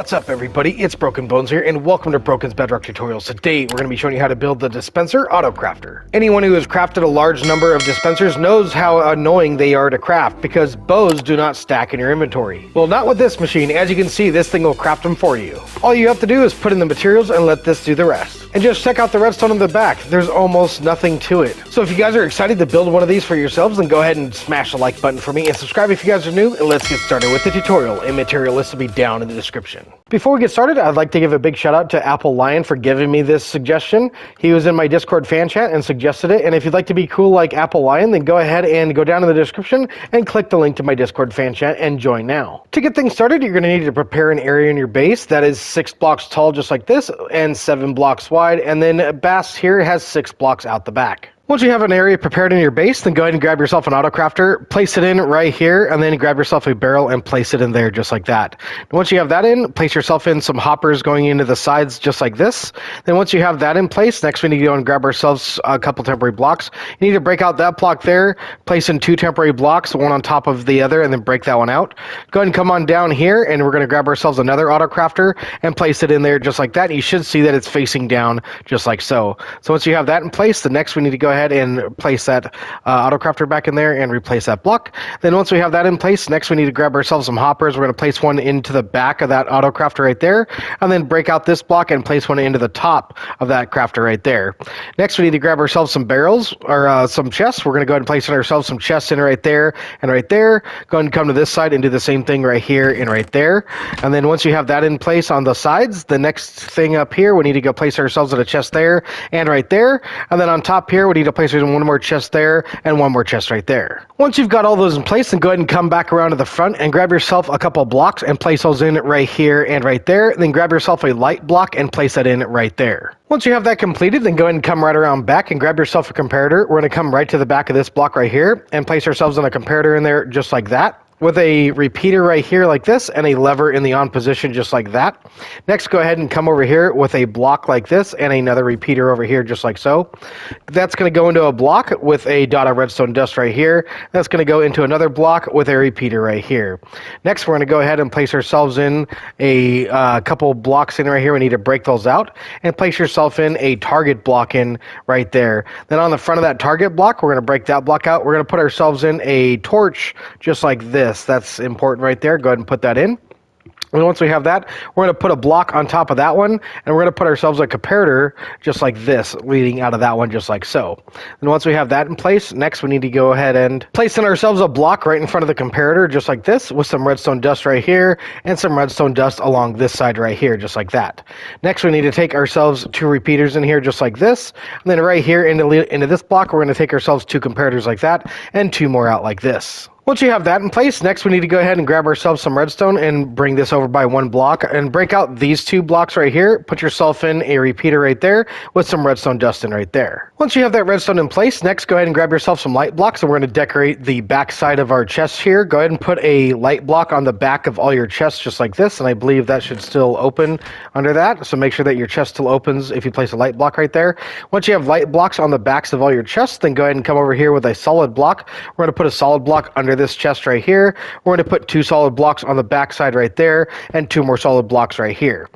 What's up everybody, it's Broken Bones here and welcome to Broken's Bedrock Tutorials. Today we're going to be showing you how to build the Dispenser Auto Crafter. Anyone who has crafted a large number of dispensers knows how annoying they are to craft because bows do not stack in your inventory. Well, not with this machine. As you can see, this thing will craft them for you. All you have to do is put in the materials and let this do the rest. And just check out the redstone on the back. There's almost nothing to it. So if you guys are excited to build one of these for yourselves, then go ahead and smash the like button for me and subscribe if you guys are new, and let's get started with the tutorial. And material list will be down in the description. Before we get started, I'd like to give a big shout out to Apol-Lyon for giving me this suggestion. He was in my Discord fan chat and suggested it, and if you'd like to be cool like Apol-Lyon, then go ahead and go down in the description and click the link to my Discord fan chat and join now. To get things started, you're going to need to prepare an area in your base that is 6 blocks tall just like this and 7 blocks wide, and then Bass here has 6 blocks out the back. Once you have an area prepared in your base, then go ahead and grab yourself an auto crafter, place it in right here, and then grab yourself a barrel and place it in there just like that. And once you have that in, place yourself in some hoppers going into the sides just like this. Then once you have that in place, next we need to go and grab ourselves a couple temporary blocks. You need to break out that block there, place in 2 temporary blocks, one on top of the other, and then break that one out. Go ahead and come on down here, and we're going to grab ourselves another auto crafter and place it in there just like that. And you should see that it's facing down just like so. So once you have that in place, the next we need to go ahead and place that auto crafter back in there and replace that block. Then once we have that in place, next we need to grab ourselves some hoppers. We're going to place one into the back of that auto crafter right there, and then break out this block and place one into the top of that crafter right there. Next we need to grab ourselves some barrels or some chests. We're going to go ahead and place ourselves some chests in right there and right there. Go ahead and come to this side and do the same thing right here and right there. And then once you have that in place on the sides, the next thing up here, we need to go place ourselves in a chest there and right there. And then on top here, we need to place one more chest there and one more chest right there. Once you've got all those in place, then go ahead and come back around to the front and grab yourself a couple blocks and place those in right here and right there. Then grab yourself a light block and place that in right there. Once you have that completed, then go ahead and come right around back and grab yourself a comparator. We're going to come right to the back of this block right here and place ourselves in a comparator in there just like that, with a repeater right here like this and a lever in the on position just like that. Next, go ahead and come over here with a block like this and another repeater over here just like so. That's going to go into a block with a dot of redstone dust right here. That's going to go into another block with a repeater right here. Next, we're going to go ahead and place ourselves in a couple blocks in right here. We need to break those out and place yourself in a target block in right there. Then on the front of that target block, we're going to break that block out. We're going to put ourselves in a torch just like this. That's important right there. Go ahead and put that in. And once we have that, we're going to put a block on top of that one, and we're going to put ourselves a comparator just like this, leading out of that one just like so. And once we have that in place, next we need to go ahead and place in ourselves a block right in front of the comparator just like this, with some redstone dust right here, and some redstone dust along this side right here just like that. Next we need to take ourselves 2 repeaters in here just like this, and then right here into this block, we're going to take ourselves 2 comparators like that, and 2 more out like this. Once you have that in place, next we need to go ahead and grab ourselves some redstone and bring this over by 1 block and break out these 2 blocks right here. Put yourself in a repeater right there with some redstone dust in right there. Once you have that redstone in place, next go ahead and grab yourself some light blocks, and we're going to decorate the back side of our chests here. Go ahead and put a light block on the back of all your chests just like this, and I believe that should still open under that, so make sure that your chest still opens if you place a light block right there. Once you have light blocks on the backs of all your chests, then go ahead and come over here with a solid block. We're going to put a solid block under this chest right here. We're going to put 2 solid blocks on the back side right there and 2 more solid blocks right here.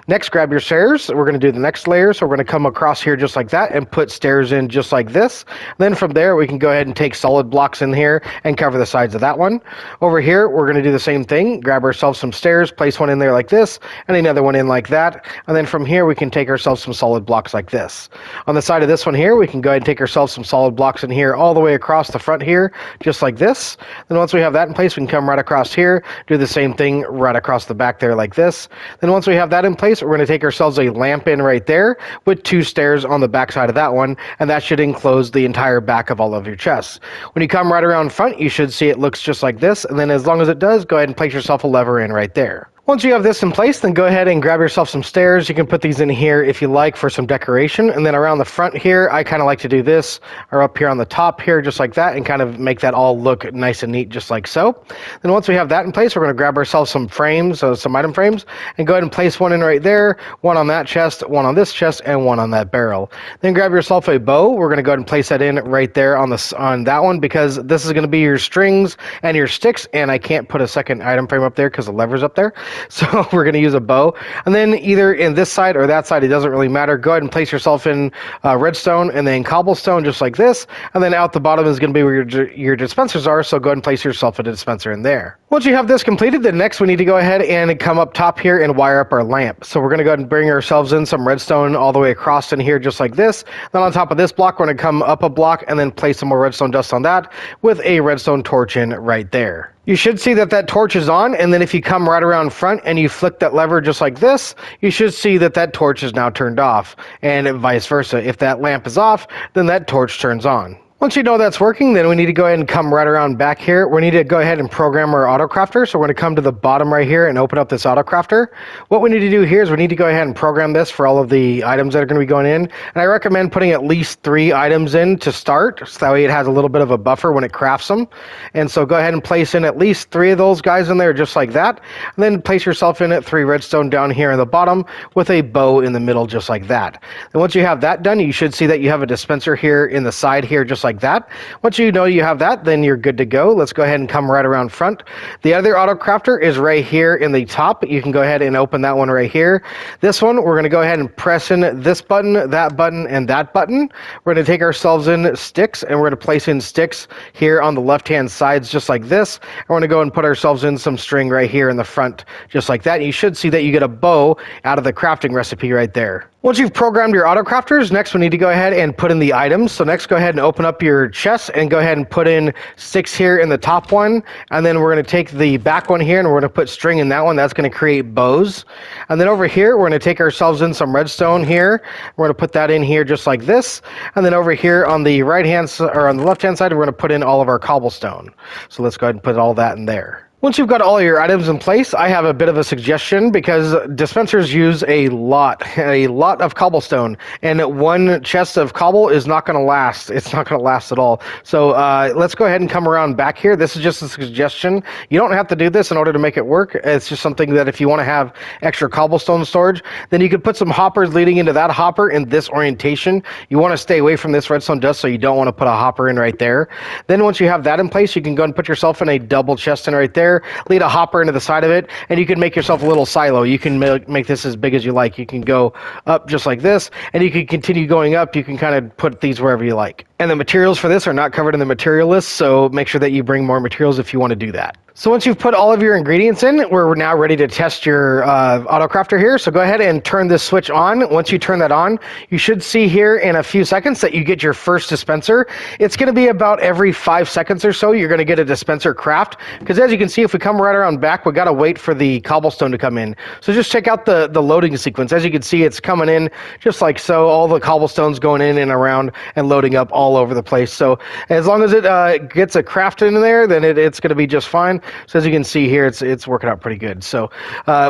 Next, grab your stairs. We're going to do the next layer, so we're going to come across here just like that and put stairs in just like this. Then from there we can go ahead and take solid blocks in here and cover the sides of that one. Over here we're going to do the same thing. Grab ourselves some stairs, place one in there like this and another one in like that, and then from here we can take ourselves some solid blocks like this. On the side of this one here, we can go ahead and take ourselves some solid blocks in here all the way across the front here just like this. Then once we have that in place, we can come right across here, do the same thing right across the back there like this. Then once we have that in place, we're going to take ourselves a lamp in right there with 2 stairs on the back side of that one, and that should enclose the entire back of all of your chests. When you come right around front, you should see it looks just like this, and then as long as it does, go ahead and place yourself a lever in right there. Once you have this in place, then go ahead and grab yourself some stairs. You can put these in here if you like for some decoration. And then around the front here, I kind of like to do this, or up here on the top here, just like that, and kind of make that all look nice and neat, just like so. Then once we have that in place, we're going to grab ourselves some frames, some item frames, and go ahead and place one in right there, one on that chest, one on this chest, and one on that barrel. Then grab yourself a bow. We're going to go ahead and place that in right there on that one, because this is going to be your strings and your sticks, and I can't put a second item frame up there because the lever's up there. So we're going to use a bow. And then either in this side or that side, it doesn't really matter. Go ahead and place yourself in redstone and then cobblestone just like this. And then out the bottom is going to be where your dispensers are. So go ahead and place yourself a dispenser in there. Once you have this completed, then next we need to go ahead and come up top here and wire up our lamp. So we're going to go ahead and bring ourselves in some redstone all the way across in here just like this. Then on top of this block, we're going to come up a block and then place some more redstone dust on that with a redstone torch in right there. You should see that torch is on, and then if you come right around front and you flick that lever just like this, you should see that torch is now turned off, and vice versa. If that lamp is off, then that torch turns on. Once you know that's working, then we need to go ahead and come right around back here. We need to go ahead and program our auto crafter. So we're going to come to the bottom right here and open up this auto crafter. What we need to do here is we need to go ahead and program this for all of the items that are going to be going in. And I recommend putting at least 3 items in to start, so that way it has a little bit of a buffer when it crafts them. And so go ahead and place in at least 3 of those guys in there just like that. And then place yourself in at 3 redstone down here in the bottom with a bow in the middle just like that. And once you have that done, you should see that you have a dispenser here in the side here just like that. Once you know you have that, then you're good to go. Let's go ahead and come right around front. The other auto crafter is right here in the top. You can go ahead and open that one right here. This one, we're going to go ahead and press in this button, that button, and that button. We're going to take ourselves in sticks, and we're going to place in sticks here on the left-hand sides just like this. And we're going to go and put ourselves in some string right here in the front just like that. And you should see that you get a bow out of the crafting recipe right there. Once you've programmed your auto crafters, next we need to go ahead and put in the items. So next go ahead and open up your chest and go ahead and put in sticks here in the top one. And then we're going to take the back one here and we're going to put string in that one. That's going to create bows. And then over here, we're going to take ourselves in some redstone here. We're going to put that in here just like this. And then over here on the right hand or on the left hand side, we're going to put in all of our cobblestone. So let's go ahead and put all that in there. Once you've got all your items in place, I have a bit of a suggestion because dispensers use a lot of cobblestone, and one chest of cobble is not going to last. It's not going to last at all. So let's go ahead and come around back here. This is just a suggestion. You don't have to do this in order to make it work. It's just something that if you want to have extra cobblestone storage, then you could put some hoppers leading into that hopper in this orientation. You want to stay away from this redstone dust, so you don't want to put a hopper in right there. Then once you have that in place, you can go and put yourself in a double chest in right there. Lead a hopper into the side of it, and you can make yourself a little silo. You can make this as big as you like. You can go up just like this, and you can continue going up. You can kind of put these wherever you like. And the materials for this are not covered in the material list, so make sure that you bring more materials if you want to do that. So once you've put all of your ingredients in, we're now ready to test your auto crafter here. So go ahead and turn this switch on. Once you turn that on, you should see here in a few seconds that you get your first dispenser. It's going to be about every 5 seconds or so you're going to get a dispenser craft, because as you can see, if we come right around back, we got to wait for the cobblestone to come in. So just check out the loading sequence. As you can see, it's coming in just like so. All the cobblestones going in and around and loading up all over the place. So as long as it gets a craft in there, then it's going to be just fine. So as you can see here, it's working out pretty good. So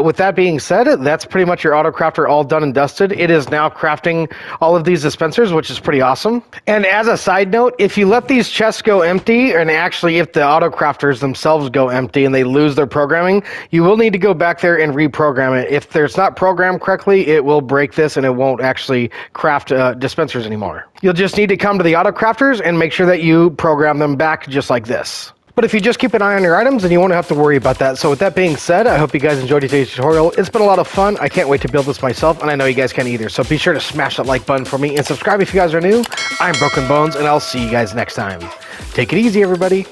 with that being said, that's pretty much your auto crafter all done and dusted. It is now crafting all of these dispensers, which is pretty awesome. And as a side note, if you let these chests go empty, and actually if the auto crafters themselves go empty and they lose their programming, you will need to go back there and reprogram it. If there's not programmed correctly, it will break this and it won't actually craft dispensers anymore. You'll just need to come to the auto crafters and make sure that you program them back just like this. But if you just keep an eye on your items, then you won't have to worry about that. So with that being said, I hope you guys enjoyed today's tutorial. It's been a lot of fun. I can't wait to build this myself, and I know you guys can either. So be sure to smash that like button for me and subscribe if you guys are new. I'm Broken Bones, and I'll see you guys next time. Take it easy, everybody.